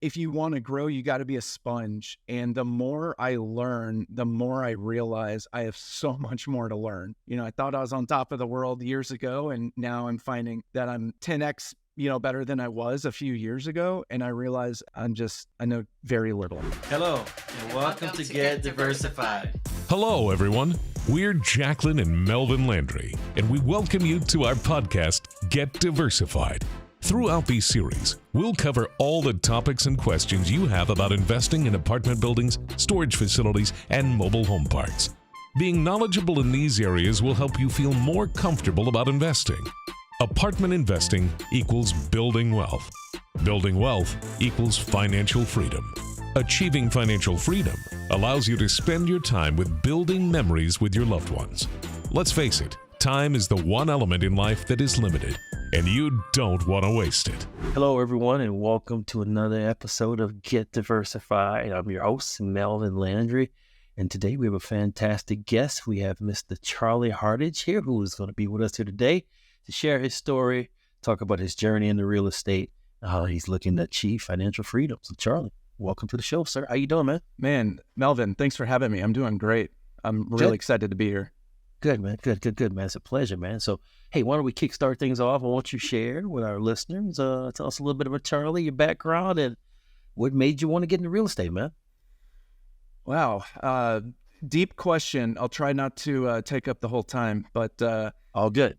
if you want to grow, you got to be a sponge. And the more I learn, the more I realize I have so much more to learn. I thought I was on top of the world years ago, and now I'm finding that I'm 10x, better than I was a few years ago. And I realize I know very little. Hello, and welcome to Get Diversified. Hello, everyone. We're Jacqueline and Melvin Landry, and we welcome you to our podcast, Get Diversified. Throughout these series, we'll cover all the topics and questions you have about investing in apartment buildings, storage facilities, and mobile home parks. Being knowledgeable in these areas will help you feel more comfortable about investing. Apartment investing equals building wealth. Building wealth equals financial freedom. Achieving financial freedom allows you to spend your time with building memories with your loved ones. Let's face it, time is the one element in life that is limited, and you don't want to waste it. Hello, everyone, and welcome to another episode of Get Diversified. I'm your host, Melvin Landry, and today we have a fantastic guest. We have Mr. Charlie Hardage here, who is going to be with us here today to share his story, talk about his journey into real estate, and how he's looking to achieve financial freedom. So, Charlie, welcome to the show, sir. How you doing, man? Man, Melvin, thanks for having me. I'm doing great. I'm really excited to be here. Good, man. Good, man. It's a pleasure, man. So, hey, why don't we kickstart things off? I want you to share with our listeners. Tell us a little bit about Charlie, your background, and what made you want to get into real estate, man. Wow. Deep question. I'll try not to take up the whole time, but All good.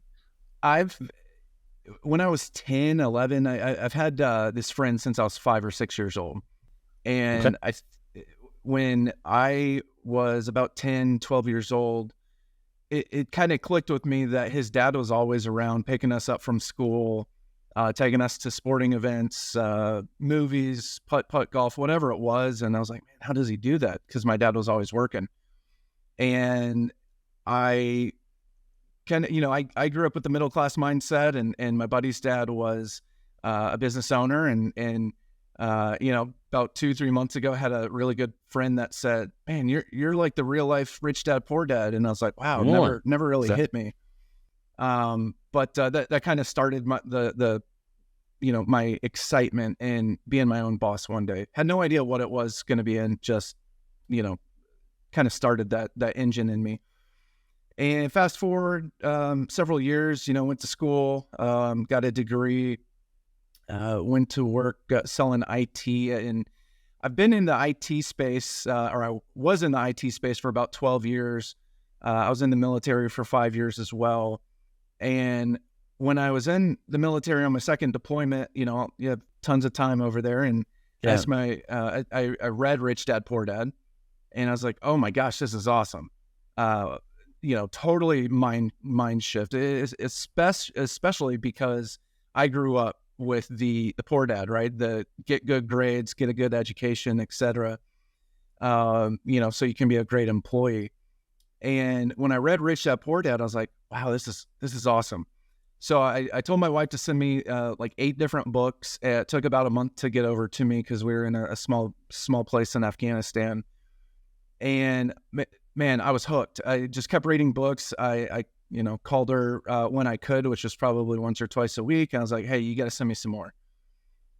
When I was 10, 11, I've had this friend since I was 5 or 6 years old. And when I was about 10, 12 years old, it kind of clicked with me that his dad was always around, picking us up from school, taking us to sporting events, movies, putt, golf, whatever it was. And I was like, man, how does he do that? Because my dad was always working. And I kind of, I grew up with the middle-class mindset, and my buddy's dad was a business owner. And about 2-3 months ago, I had a really good friend that said, man, you're like the real life rich dad, poor dad. And I was like, wow, never really hit me. But that kind of started my excitement in being my own boss one day. Had no idea what it was going to be, and just, kind of started that engine in me. And fast forward several years, went to school, got a degree, went to work selling IT, and I've been in the IT space, or I was in the IT space for about 12 years. I was in the military for 5 years as well. And when I was in the military on my second deployment, you have tons of time over there. And that's I read Rich Dad, Poor Dad, and I was like, oh my gosh, this is awesome. Totally mind shift, especially because I grew up with the poor dad, right? The get good grades, get a good education, etc. So you can be a great employee. And when I read Rich Dad Poor Dad, I was like, wow, this is awesome. So I told my wife to send me like 8 different books. It took about a month to get over to me because we were in a small place in Afghanistan. And man, I was hooked. I just kept reading books. I called her when I could, which was probably once or twice a week. And I was like, hey, you got to send me some more.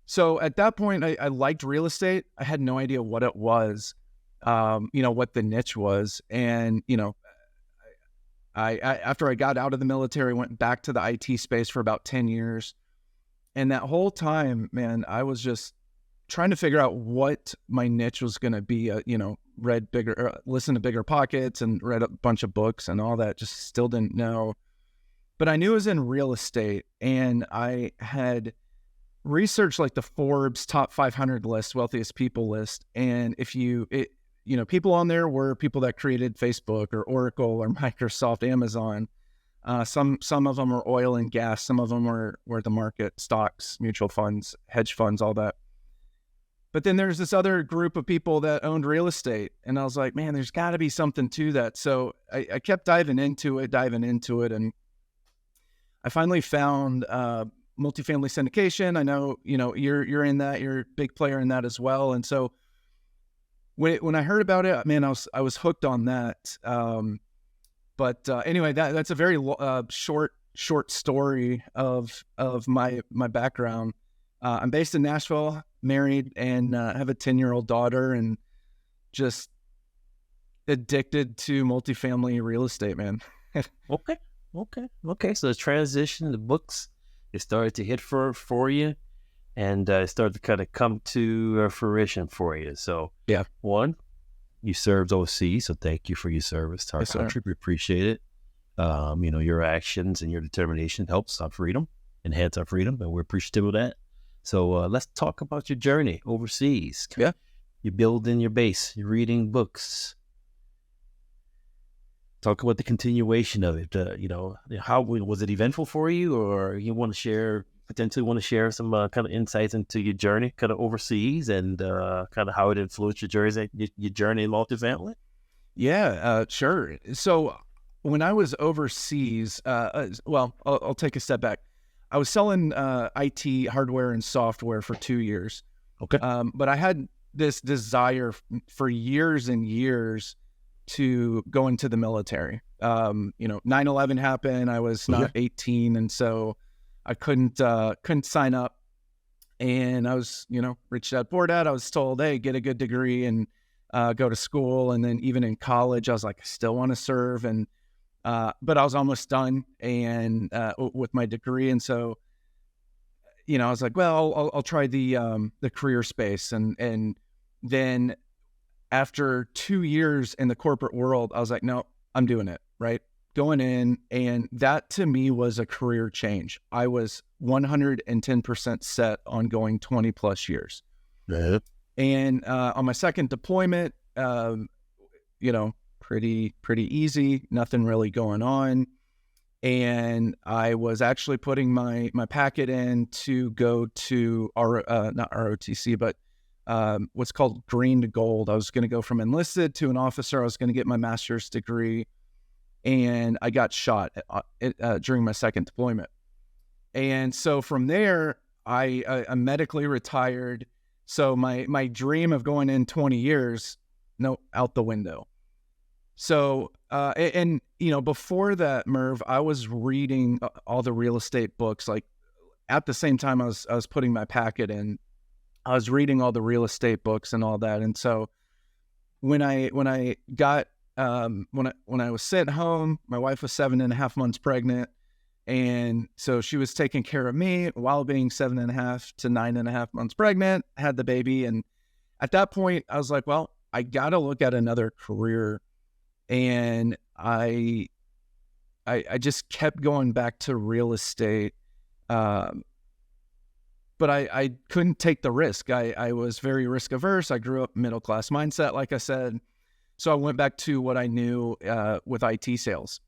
So at that point, I liked real estate. I had no idea what it was, what the niche was. And, I after I got out of the military, went back to the IT space for about 10 years. And that whole time, man, I was just trying to figure out what my niche was going to be. Read bigger, listened to Bigger Pockets, and read a bunch of books and all that. Just still didn't know. But I knew it was in real estate, and I had researched like the Forbes top 500 list, wealthiest people list. And people on there were people that created Facebook or Oracle or Microsoft, Amazon. Some of them were oil and gas. Some of them were the market, stocks, mutual funds, hedge funds, all that. But then there's this other group of people that owned real estate. And I was like, man, there's got to be something to that. So I kept diving into it. And I finally found multifamily syndication. I know, you're in that, you're a big player in that as well. And so when I heard about it, man, I was hooked on that. But anyway, that's a very short story of my background. I'm based in Nashville, married, and have a 10-year-old daughter, and just addicted to multifamily real estate, man. Okay. So the transition, the books, it started to hit for you, and it started to kind of come to fruition for you. So Yeah. One, you served overseas, so thank you for your service to our Yes, country. We appreciate it. Your actions and your determination helps our freedom, enhance our freedom, and we're appreciative of that. So let's talk about your journey overseas. Yeah. You're building your base. You're reading books. Talk about the continuation of it. How was it eventful for you, or you potentially want to share some kind of insights into your journey, kind of overseas, and kind of how it influenced your journey in multifamily? Yeah, sure. So when I was overseas, I'll take a step back. I was selling IT hardware and software for 2 years. Okay. But I had this desire for years and years to go into the military. 9/11 happened. I was not 18, and so I couldn't sign up. And I was, reached out board at. I was told, hey, get a good degree and go to school. And then even in college, I was like, I still want to serve. And but I was almost done and with my degree. And so, I was like, well, I'll try the career space. And then after 2 years in the corporate world, I was like, no, I'm doing it, right? Going in. And that to me was a career change. I was 110% set on going 20 plus years. Yeah. And on my second deployment, pretty easy, nothing really going on. And I was actually putting my packet in to go to not ROTC, but what's called green to gold. I was going to go from enlisted to an officer. I was going to get my master's degree, and I got shot during my second deployment. And so from there, I'm medically retired. So my dream of going in 20 years, out the window. So, before that, Merv, I was reading all the real estate books. Like at the same time I was putting my packet in, I was reading all the real estate books and all that. And so when I was sent home, my wife was 7.5 months pregnant. And so she was taking care of me while being 7.5 to 9.5 months pregnant, had the baby. And at that point I was like, well, I got to look at another career. And I just kept going back to real estate. But I couldn't take the risk. I was very risk averse. I grew up middle-class mindset, like I said. So I went back to what I knew with IT sales.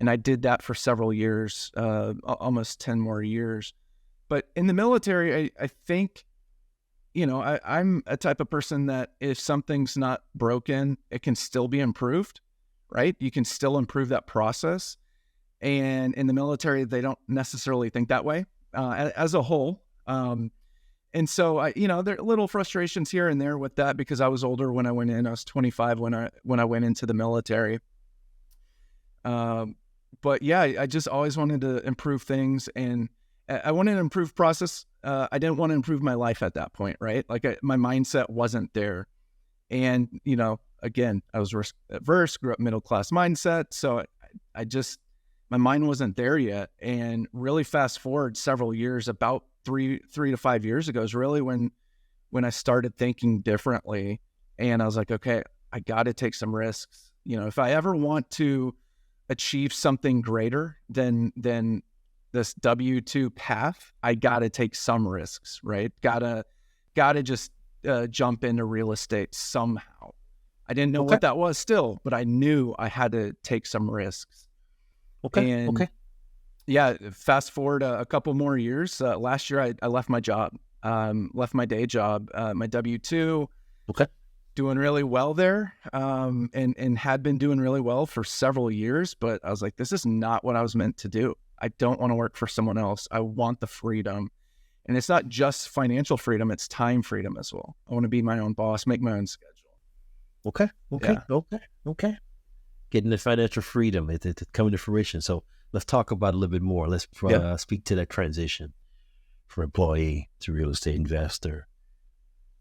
And I did that for several years, almost 10 more years. But in the military, I think, I'm a type of person that if something's not broken, it can still be improved, right? You can still improve that process. And in the military, they don't necessarily think that way as a whole. And so, there are little frustrations here and there with that because I was older when I went in. I was 25 when I went into the military. But yeah, I just always wanted to improve things, and I wanted to improve process. I didn't want to improve my life at that point, right? Like my mindset wasn't there. And, again, I was risk averse, grew up middle-class mindset. So my mind wasn't there yet. And really fast forward several years, about three to 5 years ago is really when I started thinking differently. And I was like, okay, I got to take some risks. If I ever want to achieve something greater than this W-2 path, I got to take some risks, right? Gotta just jump into real estate somehow. I didn't know what that was still, but I knew I had to take some risks. Okay. Yeah, fast forward a couple more years. Last year, I left my job, left my day job, my W-2. Okay. Doing really well there, and had been doing really well for several years. But I was like, this is not what I was meant to do. I don't want to work for someone else. I want the freedom. And it's not just financial freedom, it's time freedom as well. I want to be my own boss, make my own schedule. Okay. Getting the financial freedom, it's coming to fruition. So let's talk about it a little bit more. Let's speak to that transition. from employee to real estate investor?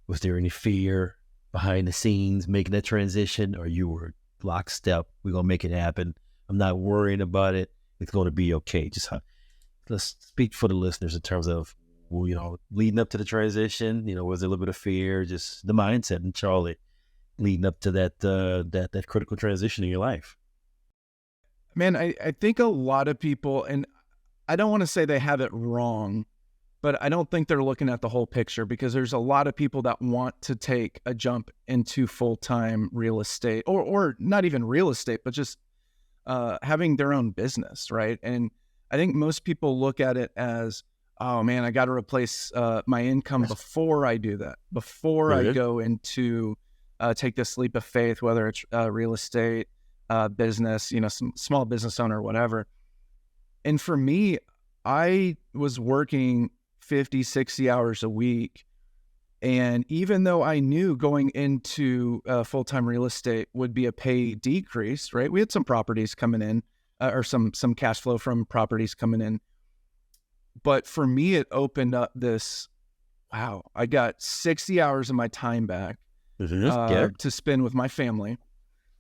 Was there any fear behind the scenes making that transition, or you were lockstep? We're going to make it happen. I'm not worrying about it. It's going to be okay. Let's speak for the listeners in terms of, leading up to the transition. Was there a little bit of fear, just the mindset, and Charlie leading up to that critical transition in your life? Man, I think a lot of people, and I don't want to say they have it wrong, but I don't think they're looking at the whole picture, because there's a lot of people that want to take a jump into full-time real estate, or not even real estate, but just having their own business, right? And I think most people look at it as, oh man, I got to replace my income before I do that, before I go into take this leap of faith, whether it's real estate, business, some small business owner, whatever. And for me, I was working 50, 60 hours a week. And even though I knew going into full-time real estate would be a pay decrease, right? We had some properties coming in, or some cash flow from properties coming in. But for me, it opened up this, wow, I got 60 hours of my time back to spend with my family.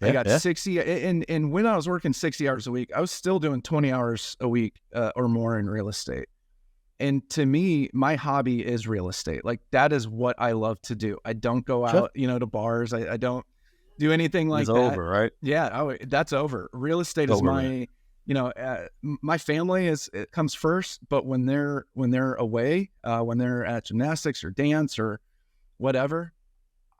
I got 60, and when I was working 60 hours a week, I was still doing 20 hours a week or more in real estate. And to me, my hobby is real estate. Like, that is what I love to do. I don't go out, to bars. I don't do anything like that. It's over, right? Yeah, that's over. Real estate is my, my family it comes first. But when they're away, when they're at gymnastics or dance or whatever,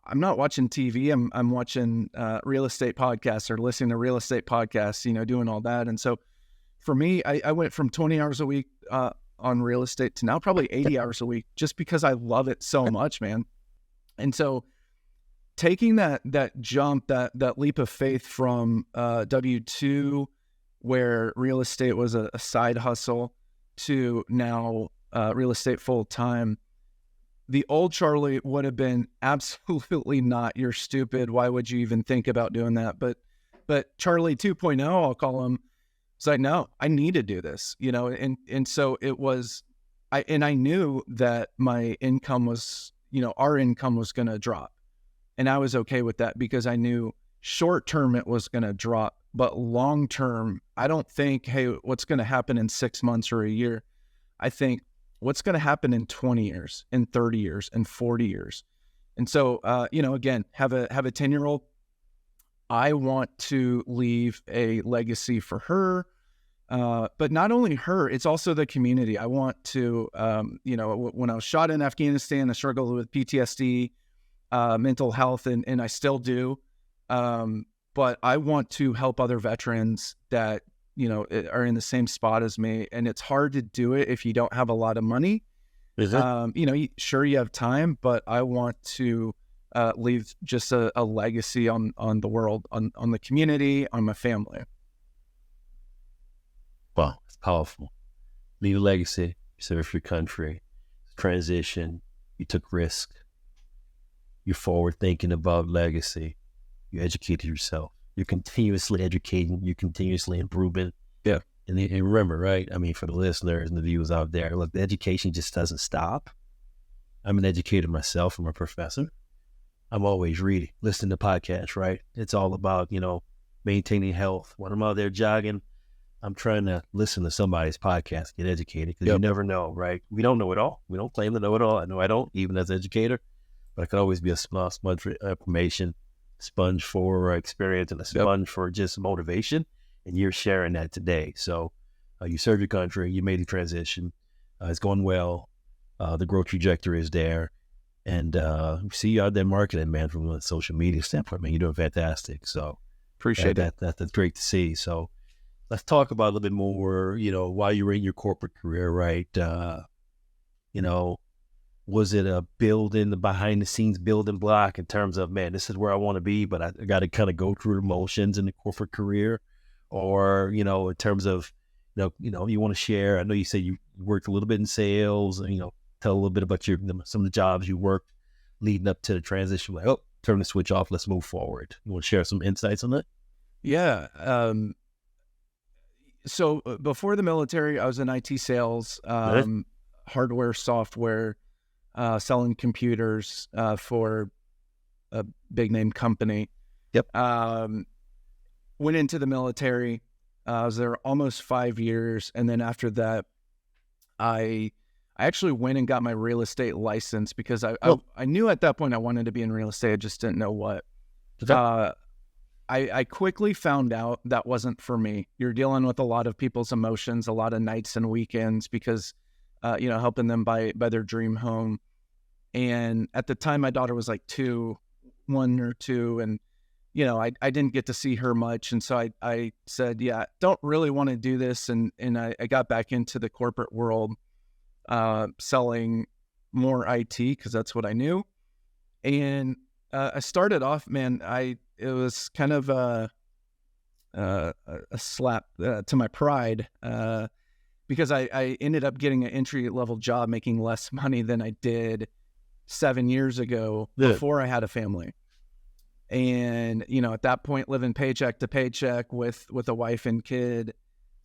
I'm not watching TV. I'm watching real estate podcasts or listening to real estate podcasts. Doing all that. And so, for me, I went from 20 hours a week on real estate to now probably 80 hours a week, just because I love it so much, man. And so, taking that jump, that leap of faith from W-2, where real estate was a side hustle, to now real estate full time. The old Charlie would have been absolutely not. You're stupid. Why would you even think about doing that? But Charlie 2.0, I'll call him. It's like, no, I need to do this, and so it was, I knew that my income was, our income was going to drop, and I was okay with that, because I knew short term it was going to drop, but long term, I don't think, hey, what's going to happen in 6 months or a year? I think, what's going to happen in 20 years, in 30 years, in 40 years? And so, again, have a 10-year-old. I want to leave a legacy for her, but not only her, it's also the community. I want to, when I was shot in Afghanistan, I struggled with PTSD, mental health, and I still do. But I want to help other veterans that, are in the same spot as me. And it's hard to do it if you don't have a lot of money. Is it? Sure, you have time, but I want to leave just a legacy on the world, on the community, on my family. Wow, it's powerful. Leave a legacy, serve your country, transition, you took risk, you're forward thinking about legacy, you educated yourself, you're continuously educating, you're continuously improving. Yeah. And remember, right? I mean, for the listeners and the viewers out there, look, the education just doesn't stop. I'm an educator myself. I'm a professor. I'm always reading, listening to podcasts, right? It's all about, maintaining health. When I'm out there jogging, I'm trying to listen to somebody's podcast, get educated, because you never know, right? We don't know it all. We don't claim to know it all. I know I don't, even as an educator, but I could always be a small sponge for information, sponge for experience, and a sponge for just motivation. And you're sharing that today. So you served your country, you made the transition. It's going well. The growth trajectory is there. And see you out there marketing, man, from a social media standpoint, man. You're doing fantastic. So appreciate that. That's great to see. So let's talk about a little bit more, while you were in your corporate career, right? Was it a the behind the scenes building block in terms of, man, this is where I want to be, but I got to kind of go through the motions in the corporate career? Or, in terms of, you want to share, I know you said you worked a little bit in sales, tell a little bit about some of the jobs you worked leading up to the transition. Like, turn the switch off, let's move forward. You want to share some insights on that? Yeah. So before the military, I was in IT sales. hardware, software, selling computers for a big name company. Yep. Went into the military. I was there almost 5 years, and then after that, I actually went and got my real estate license because I knew at that point I wanted to be in real estate. I just didn't know what. Okay. I quickly found out that wasn't for me. You're dealing with a lot of people's emotions, a lot of nights and weekends because, helping them buy their dream home. And at the time, my daughter was like 1 or 2, and I didn't get to see her much. And so I said, yeah, don't really want to do this. And I got back into the corporate world, selling more IT because that's what I knew. And I started off, man, it was kind of a slap to my pride because I ended up getting an entry-level job making less money than I did 7 years ago before I had a family. And, at that point, living paycheck to paycheck with a wife and kid,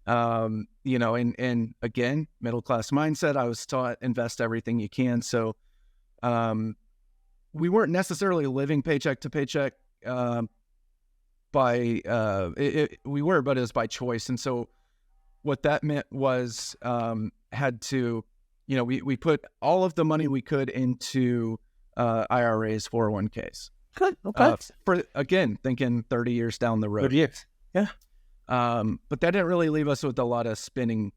and again, middle-class mindset, I was taught invest everything you can. So we weren't necessarily living paycheck to paycheck but it was by choice. And so what that meant was we put all of the money we could into IRAs, 401ks. Good. Okay. For, again, thinking 30 years down the road. 30 years. Yeah. But that didn't really leave us with a lot of spending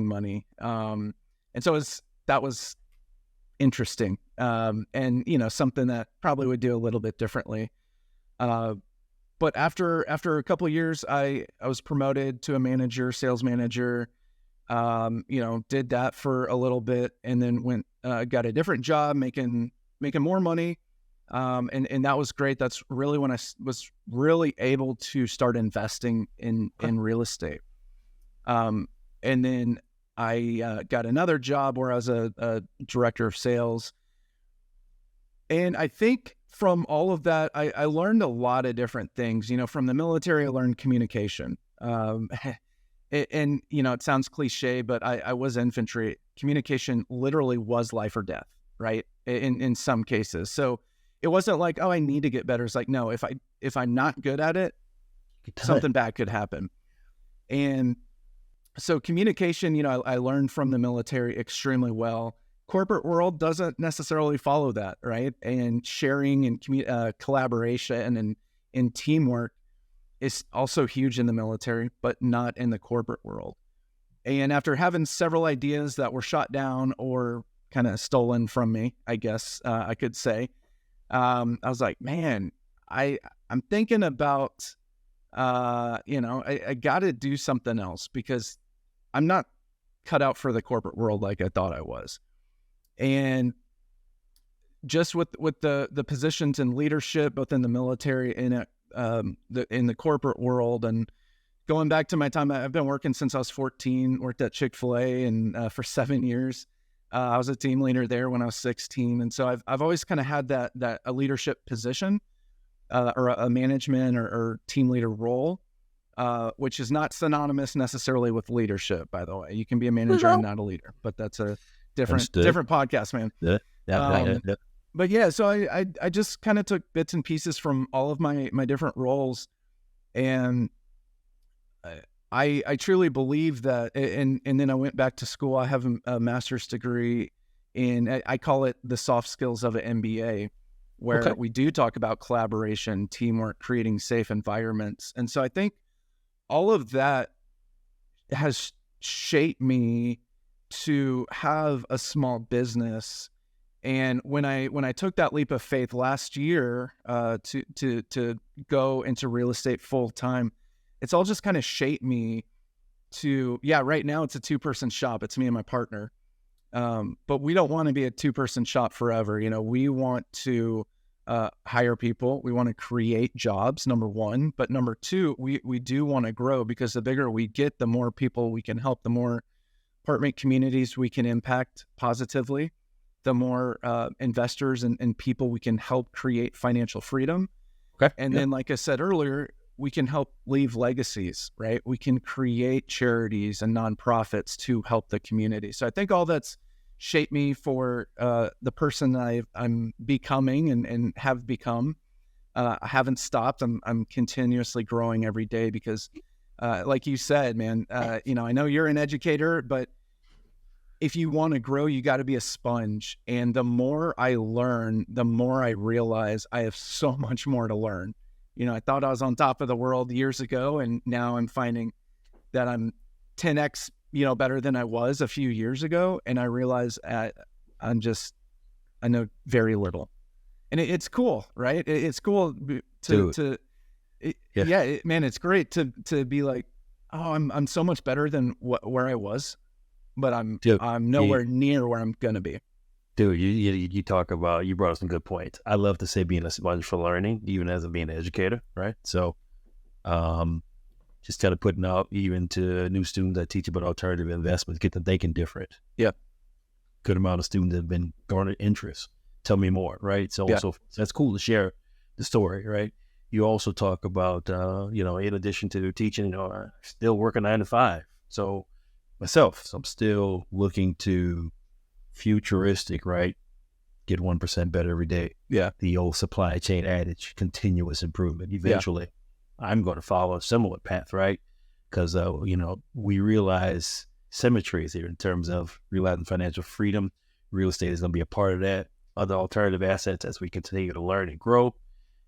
money. And so that was interesting. And, something that probably would do a little bit differently. But after a couple of years, I was promoted to a manager, sales manager, did that for a little bit and then got a different job making more money. And that was great. That's really when I was really able to start investing in real estate. And then I got another job where I was a director of sales. And I think from all of that, I learned a lot of different things. From the military, I learned communication. And it sounds cliche, but I was infantry. Communication literally was life or death, right? In some cases. So it wasn't like, oh, I need to get better. It's like, no, if I'm not good at it, something bad could happen. And so communication, I learned from the military extremely well. Corporate world doesn't necessarily follow that, right? And sharing and collaboration and teamwork is also huge in the military, but not in the corporate world. And after having several ideas that were shot down or kind of stolen from me, I guess I could say, I was like, man, I'm thinking about, I got to do something else because I'm not cut out for the corporate world like I thought I was. And just with the positions in leadership, both in the military and in the corporate world, and going back to my time, I've been working since I was 14. Worked at Chick-fil-A and for 7 years. I was a team leader there when I was 16, and so I've always kind of had that a leadership position or a management or team leader role, which is not synonymous necessarily with leadership. By the way, you can be a manager and not a leader, but that's a different podcast, man. Yeah. But yeah, so I just kind of took bits and pieces from all of my different roles, and I truly believe that. And then I went back to school. I have a master's degree in, I call it the soft skills of an MBA, where we do talk about collaboration, teamwork, creating safe environments. And so I think all of that has shaped me to have a small business. And when I took that leap of faith last year to go into real estate full time, it's all just kind of shaped me to, right now it's a 2-person shop. It's me and my partner. But we don't want to be a 2-person shop forever. We want to hire people. We want to create jobs, number one. But number two, we do want to grow, because the bigger we get, the more people we can help, the more apartment communities we can impact positively, the more investors and people we can help create financial freedom. And then, like I said earlier, we can help leave legacies, right? We can create charities and nonprofits to help the community. So I think all that's shape me for the person I'm becoming and have become. I haven't stopped. I'm continuously growing every day because, like you said, man, you know, I know you're an educator, but if you want to grow, you got to be a sponge. And the more I learn, the more I realize I have so much more to learn. You know, I thought I was on top of the world years ago, and now I'm finding that I'm 10x, you know, better than I was a few years ago. And I realize I know very little. And it's cool, right? It's cool man, it's great to be like, oh, I'm so much better than where I was, but I'm nowhere near where I'm gonna be. Dude, you talk about, you brought up some good points. I love to say being a sponge for learning, even as being an educator, right? So, just kind of putting out even to new students I teach about alternative investments, get them thinking different. Yeah. Good amount of students have been garnered interest. Tell me more, right? So that's cool to share the story, right? You also talk about, you know, in addition to teaching, you know, I still work a 9 to 5. So myself, I'm still looking to futuristic, right? Get 1% better every day. Yeah. The old supply chain adage, continuous improvement. Eventually, I'm going to follow a similar path, right? Because, you know, we realize symmetries here in terms of realizing financial freedom. Real estate is going to be a part of that. Other alternative assets as we continue to learn and grow.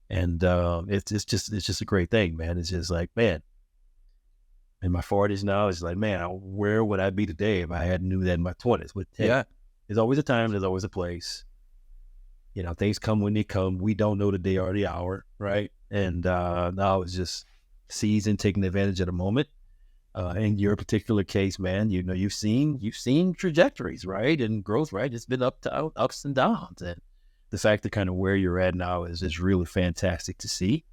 And it's just a great thing, man. It's just like, man, in my 40s now, it's like, man, where would I be today if I hadn't knew that in my 20s? There's always a time, there's always a place. You know, things come when they come. We don't know the day or the hour, right? And now it's just seizing, taking advantage of the moment. In your particular case, man, you know, you've seen trajectories, right? And growth, right? It's been ups and downs. And the fact that kind of where you're at now is really fantastic to see,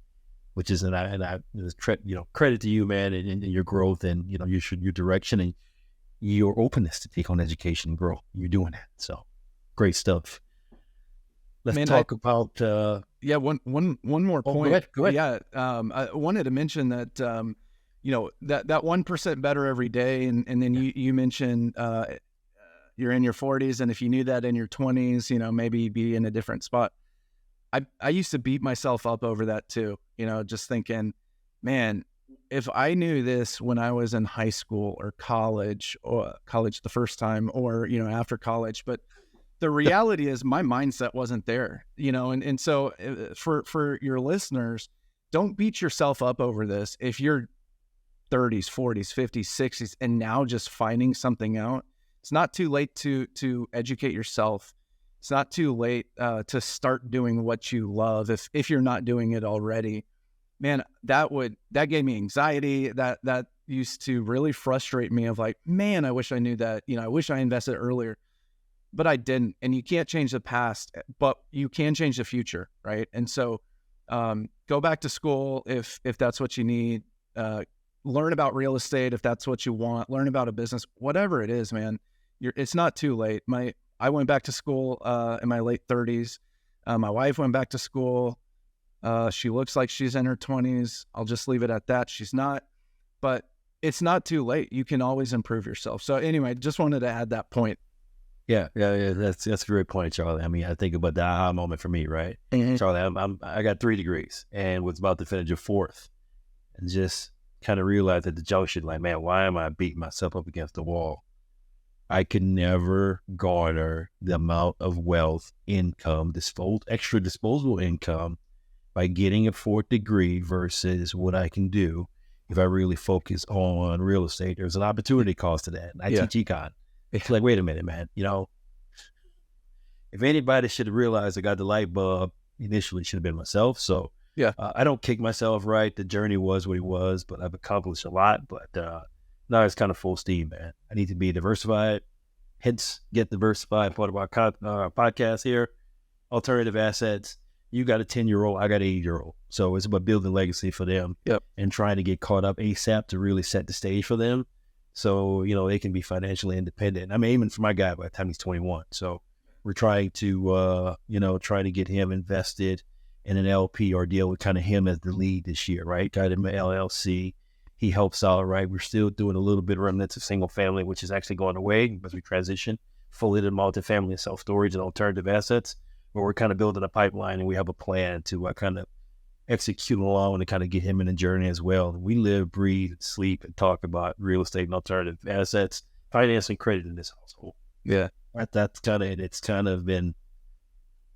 which is, credit to you, man, and your growth and, you know, your direction and your openness to take on education and grow. You're doing that. So great stuff. Let's talk about, one more point. Go ahead. Yeah. I wanted to mention that, you know, that 1% better every day. And then you mentioned, you're in your 40s. And if you knew that in your 20s, you know, maybe you'd be in a different spot. I used to beat myself up over that too, you know, just thinking, man, if I knew this when I was in high school or college the first time, or, you know, after college, but the reality is my mindset wasn't there, you know? And so for your listeners, don't beat yourself up over this. If you're 30s, 40s, 50s, 60s, and now just finding something out, it's not too late to educate yourself. It's not too late to start doing what you love. If you're not doing it already, man, that gave me anxiety. That used to really frustrate me of like, man, I wish I knew that, you know, I wish I invested earlier, but I didn't. And you can't change the past, but you can change the future. Right. And so, go back to school if that's what you need, learn about real estate if that's what you want, learn about a business, whatever it is, man. It's not too late. I went back to school in my late 30s. My wife went back to school. She looks like she's in her 20s. I'll just leave it at that. She's not, but it's not too late. You can always improve yourself. So anyway, just wanted to add that point. Yeah. That's a great point, Charlie. I mean, I think about the aha moment for me, right? Mm-hmm. Charlie, I got 3 degrees and was about to finish a 4th, and just kind of realized at the junction, like, man, why am I beating myself up against the wall? I could never garner the amount of wealth, income, extra disposable income by getting a 4th degree versus what I can do if I really focus on real estate. There's an opportunity cost to that. And I teach econ. It's like, wait a minute, man. You know, if anybody should have realized I got the light bulb, initially should have been myself. So I don't kick myself, right? The journey was what it was, but I've accomplished a lot. But now it's kind of full steam, man. I need to be diversified. Hence, Get Diversified, part of our podcast here. Alternative assets. You got a 10-year-old, I got an 8-year-old. So it's about building legacy for them and trying to get caught up ASAP to really set the stage for them. So, you know, they can be financially independent. I'm aiming for my guy by the time he's 21. So we're trying to, try to get him invested in an LP or deal with kind of him as the lead this year, right? Got him an LLC. He helps out, right? We're still doing a little bit of remnants of single family, which is actually going away as we transition fully to multifamily and self-storage and alternative assets, where we're kind of building a pipeline and we have a plan to kind of execute along and kind of get him in the journey as well. We live, breathe, sleep, and talk about real estate and alternative assets, finance and credit in this household. Yeah. That's kind of it. It's kind of been,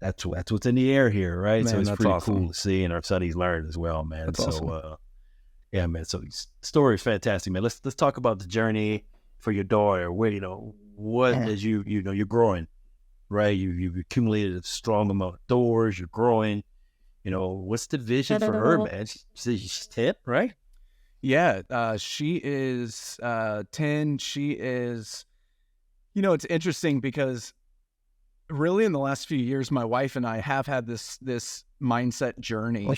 that's what's in the air here, right? Man, so it's that's pretty awesome. cool to see, and our son, he's learned as well, man. That's so, awesome. yeah, man. So the story is fantastic, man. Let's talk about the journey for your daughter. Where, what as you're growing, right? You've accumulated a strong amount of doors. You're growing. What's the vision for her, man? She's 10, right? Yeah, she is 10. She is, it's interesting because really in the last few years, my wife and I have had this mindset journey.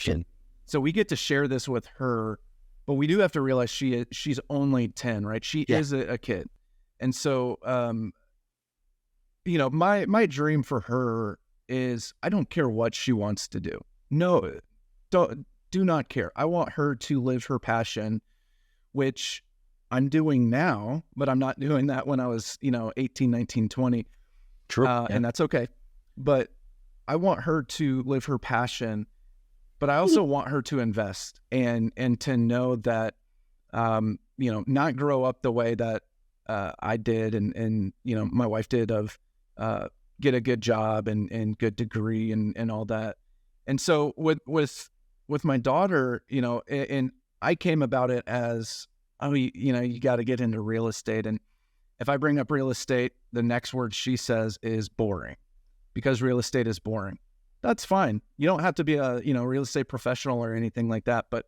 So we get to share this with her, but we do have to realize she's only 10, right? She is a kid. And so, my dream for her is I don't care what she wants to do. No, do not care. I want her to live her passion, which I'm doing now, but I'm not doing that when I was, 18, 19, 20. True. And that's okay. But I want her to live her passion, but I also want her to invest and to know that, not grow up the way that I did and my wife did of get a good job and good degree and all that. And so with my daughter, and I came about it as, you got to get into real estate. And if I bring up real estate, the next word she says is boring, because real estate is boring. That's fine. You don't have to be a, real estate professional or anything like that. But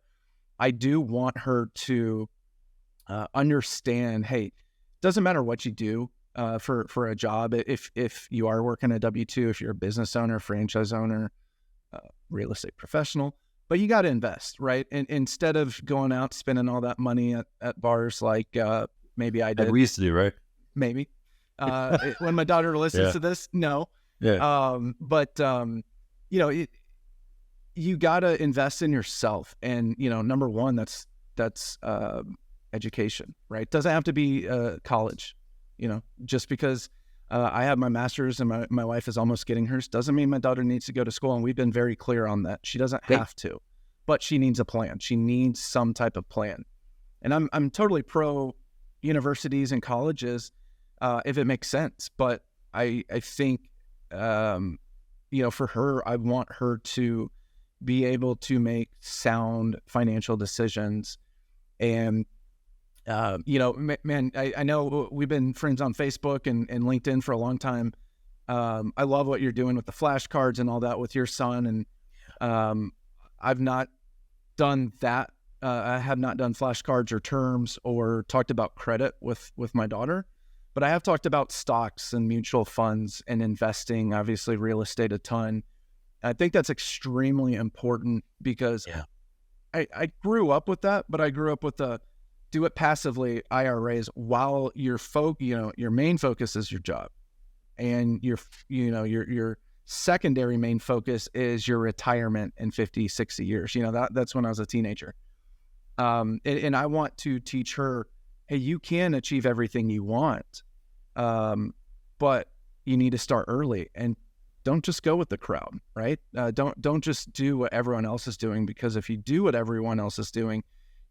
I do want her to understand, hey, doesn't matter what you do for a job. If you are working a W-2, if you're a business owner, franchise owner, real estate professional, but you got to invest, right? And instead of going out spending all that money at bars like maybe I did. Like we used to do, right? Maybe. When my daughter listens to this, no. Yeah. But you got to invest in yourself. And, number one, that's education, right? Doesn't have to be college, just because I have my master's and my wife is almost getting hers doesn't mean my daughter needs to go to school. And we've been very clear on that. She doesn't have to, but she needs a plan. She needs some type of plan. And I'm totally pro universities and colleges if it makes sense. But I think, for her, I want her to be able to make sound financial decisions. And man, I know we've been friends on Facebook and LinkedIn for a long time. I love what you're doing with the flashcards and all that with your son. And I've not done that. I have not done flashcards or terms or talked about credit with my daughter, but I have talked about stocks and mutual funds and investing, obviously real estate a ton. I think that's extremely important because I grew up with that, but I grew up with the do it passively IRAs while your main focus is your job, and your secondary main focus is your retirement in 50, 60 years. That's when I was a teenager. And I want to teach her, hey, you can achieve everything you want, but you need to start early and don't just go with the crowd, right? Don't just do what everyone else is doing, because if you do what everyone else is doing,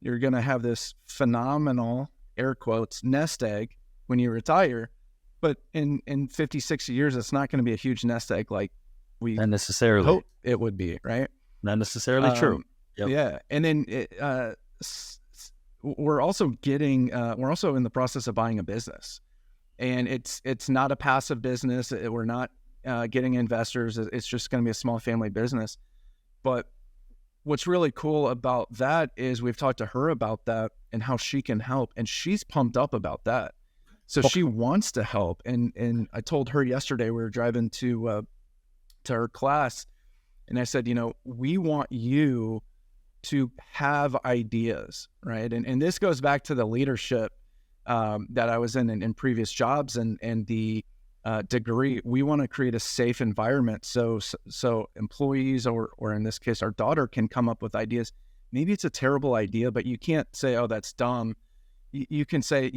you're going to have this phenomenal, air quotes, nest egg when you retire. But in 50, 60 years, it's not going to be a huge nest egg like we not necessarily hope it would be, right? Not necessarily true. Yep. Yeah. And then we're also in the process of buying a business. And it's not a passive business. We're not getting investors. It's just going to be a small family business. But what's really cool about that is we've talked to her about that and how she can help, and she's pumped up about that. So she wants to help. And I told her yesterday, we were driving to her class, and I said, we want you to have ideas, right? And this goes back to the leadership that I was in previous jobs and the degree. We want to create a safe environment so employees or in this case our daughter can come up with ideas. Maybe it's a terrible idea, but you can't say, oh, that's dumb. You can say,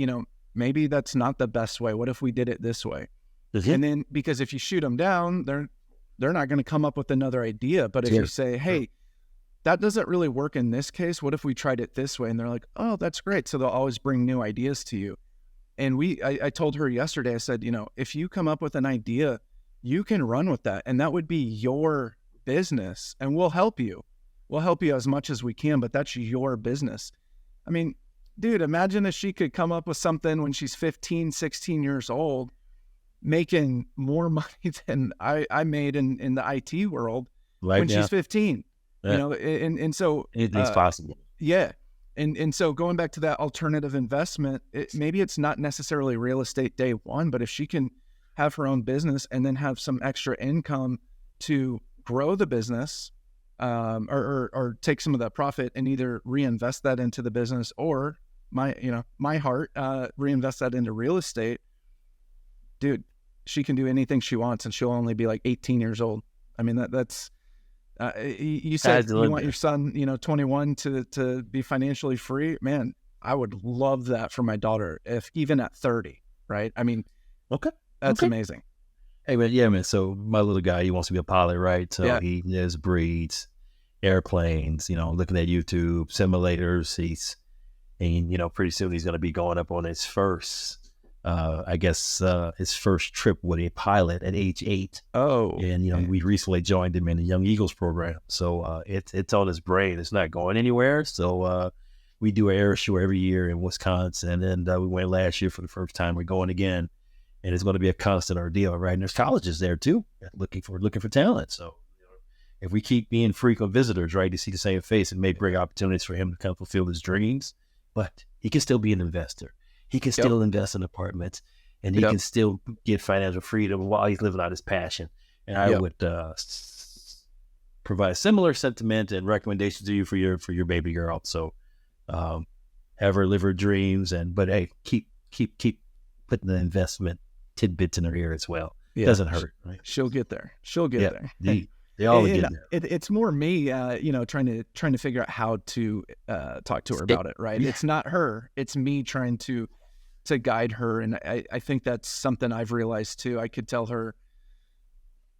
maybe that's not the best way. What if we did it this way? And then because if you shoot them down, they're not going to come up with another idea. But if you say, hey, that doesn't really work in this case, what if we tried it this way? And they're like, oh, that's great. So they'll always bring new ideas to you. And I told her yesterday, I said, if you come up with an idea, you can run with that. And that would be your business. And we'll help you. We'll help you as much as we can, but that's your business. I mean, dude, imagine if she could come up with something when she's 15, 16 years old, making more money than I made in the IT world when she's 15. Yeah. And so anything's possible. Yeah. And so going back to that alternative investment, maybe it's not necessarily real estate day one, but if she can have her own business and then have some extra income to grow the business, or take some of that profit and either reinvest that into the business or my heart, reinvest that into real estate, dude, she can do anything she wants and she'll only be like 18 years old. I mean, that's, you said you want your son, 21 to be financially free. Man, I would love that for my daughter, if even at 30, right? I mean, that's amazing. Hey, man, yeah, man. So my little guy, he wants to be a pilot, right? So he lives, breathes airplanes, looking at YouTube, simulators. And pretty soon he's going to be going up on his first, his first trip with a pilot at age 8. Oh. And, we recently joined him in the Young Eagles program. So it's on his brain. It's not going anywhere. So we do an air show every year in Wisconsin. And we went last year for the first time. We're going again. And it's going to be a constant ordeal, right? And there's colleges there too, looking for talent. So if we keep being frequent visitors, right, to see the same face, it may bring opportunities for him to kind of fulfill his dreams. But he can still be an investor. He can still invest in apartments, and he can still get financial freedom while he's living out his passion. And I would provide similar sentiment and recommendations to you for your baby girl. So have her live her dreams, but hey, keep putting the investment tidbits in her ear as well. It doesn't hurt, right? She'll get there. They all get there. It's more me, trying to figure out how to talk to her about it, right? It's not her. It's me trying to guide her. And I think that's something I've realized too. I could tell her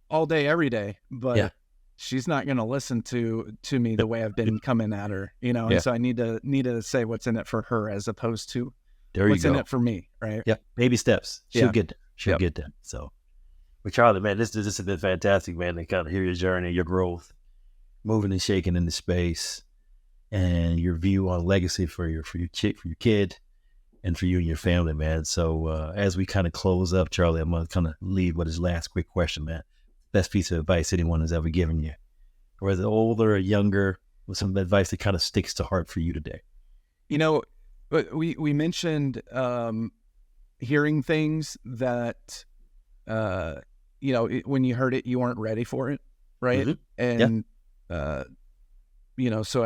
all day, every day, but she's not going to listen to me the way I've been coming at her, and so I need to say what's in it for her as opposed to what's in it for me, right? Yeah, baby steps. She'll get there. She'll get there. So, but Charlie, man, this has been fantastic, man, to kind of hear your journey, your growth, moving and shaking in the space, and your view on legacy for your kid, and for you and your family, man. So as we kind of close up, Charlie, I'm gonna kind of lead with his last quick question, man. Best piece of advice anyone has ever given you, whether older or younger, with some advice that kind of sticks to heart for you today. We mentioned hearing things that when you heard it, you weren't ready for it, right? Mm-hmm. And so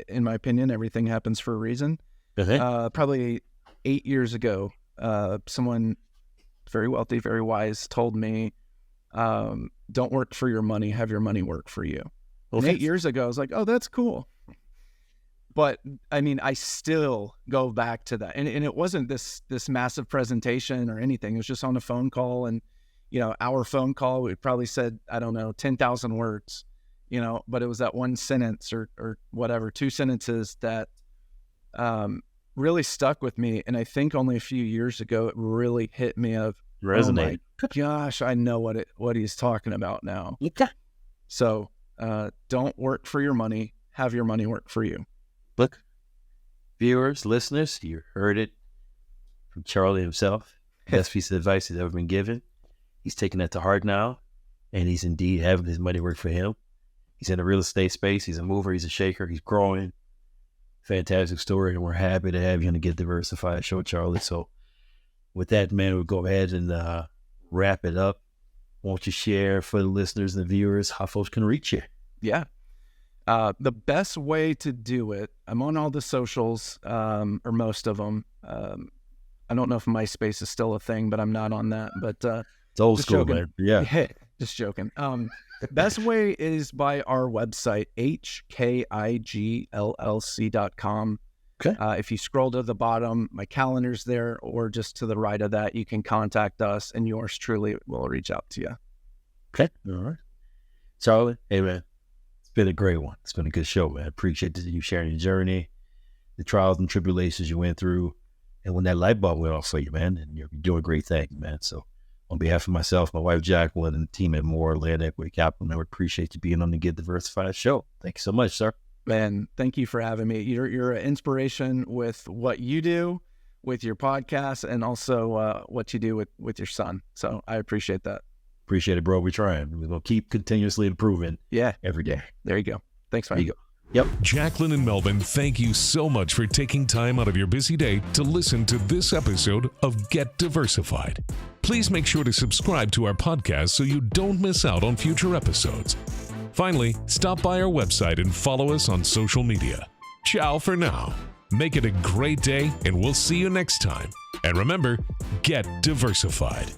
in my opinion, everything happens for a reason. Probably 8 years ago, someone very wealthy, very wise told me, don't work for your money, have your money work for you. And 8 years ago, I was like, oh, that's cool. But I mean, I still go back to that. And it wasn't this massive presentation or anything. It was just on a phone call. And, our phone call, we probably said, I don't know, 10,000 words, but it was that one sentence or whatever, 2 sentences that really stuck with me. And I think only a few years ago, it really hit me of, resonate. Oh my gosh, I know what he's talking about now. Okay. So don't work for your money, have your money work for you. Look, viewers, listeners, you heard it from Charlie himself. Best piece of advice he's ever been given. He's taking that to heart now, and he's indeed having his money work for him. He's in the real estate space. He's a mover. He's a shaker. He's growing. Fantastic story, and we're happy to have you on the Get Diversified show, Charlie. So with that, man, we'll go ahead and wrap it up. Won't you share for the listeners and the viewers how folks can reach you? Yeah. The best way to do it, I'm on all the socials, or most of them. I don't know if MySpace is still a thing, but I'm not on that. But it's old school, man. Yeah. Just joking. Best way is by our website, hkigllc.com. Okay. If you scroll to the bottom, my calendar's there, or just to the right of that, you can contact us, and yours truly will reach out to you. Okay. All right. Charlie, hey, man, it's been a great one. It's been a good show, man. Appreciate you sharing your journey, the trials and tribulations you went through, and when that light bulb went off for you, man, and you're doing great things, man. So on behalf of myself, my wife, Jacqueline, and the team at Moore Land Equity Capital, man, we appreciate you being on the Get Diversified show. Thank you so much, sir. Man, thank you for having me. You're an inspiration with what you do with your podcast, and also what you do with your son. So I appreciate that. Appreciate it, bro. We're trying. We're going to keep continuously improving every day. There you go. Thanks, man. There you go. Yep. Jacqueline and Melvin, thank you so much for taking time out of your busy day to listen to this episode of Get Diversified. Please make sure to subscribe to our podcast so you don't miss out on future episodes. Finally, stop by our website and follow us on social media. Ciao for now. Make it a great day, and we'll see you next time. And remember, get diversified.